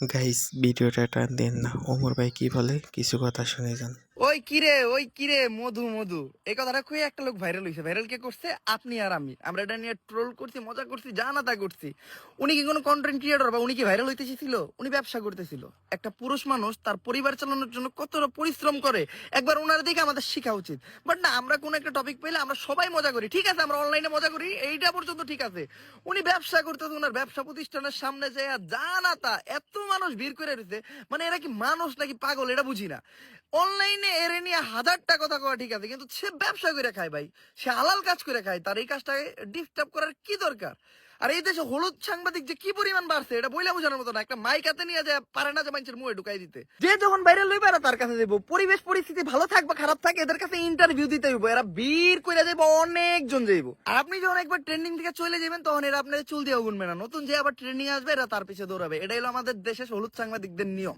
Guys ভিডিওটা টান দেন না, ওমর ভাই কি বলে কিছু কথা শুনে যান। ওই কিরে মধু মধু এই কথাটা খুবই একটা লোক ভাইরাল হয়েছে। ভাইরাল কে করছে? আপনি আর আমি। আমরা এটা নিয়ে ট্রোল করছি, মজা করছি, যা না তা করছি। উনি কি কোনো কন্টেন্ট ক্রিয়েটর বা উনি কি ভাইরাল হইতে চেয়েছিল? উনি ব্যবসা করতেছিল। একটা পুরুষ মানুষ তার পরিবার চালানোর জন্য কতটা পরিশ্রম করে একবার ওনার দিকে আমাদের শেখা উচিত। বাট না, আমরা কোন একটা টপিক পেলে আমরা সবাই মজা করি। ঠিক আছে, আমরা অনলাইনে মজা করি, এইটা পর্যন্ত ঠিক আছে। উনি ব্যবসা করতেছে, ওনার ব্যবসা প্রতিষ্ঠানের সামনে যায় যা না তা এত মানুষ ভিড় করে রয়েছে। মানে এরা কি মানুষ নাকি পাগল, এটা বুঝি না। অনলাইনে এরে নিয়ে হাজারটা কথা কওয়া ঠিক আছে, কিন্তু সে ব্যবসা করে খায় ভাই, সে হালাল কাজ করে খায়, তার এই কাজটাকে ডিস্টার্ব করার কি দরকার? আর এই দেশে হলুদ সাংবাদিক যে কি পরিমাণ বাড়ছে এটা বইলা বোঝানোর মতো না। একটা মাইক হাতে নিয়ে যায় পারে না যে মানুষের মুখে ঢুকাই দিতে। যে যখন বাইরে লইবে এরা তার কাছে যাবো, পরিবেশ পরিস্থিতি ভালো থাকবে খারাপ থাকে এদের কাছে ইন্টারভিউ দিতে হইব, এরা ভিড় করে যাইবো, অনেকজন যাইবো। আর আপনি যখন একবার ট্রেন্ডিং থেকে চলে যাবেন তখন এরা আপনাদের চুল দিয়ে গুনবে না, নতুন যে আবার ট্রেন্ডিং আসবে এরা তার পিছিয়ে দৌড়াবে। এটাই হলো আমাদের দেশের হলুদ সাংবাদিকদের নিয়ম।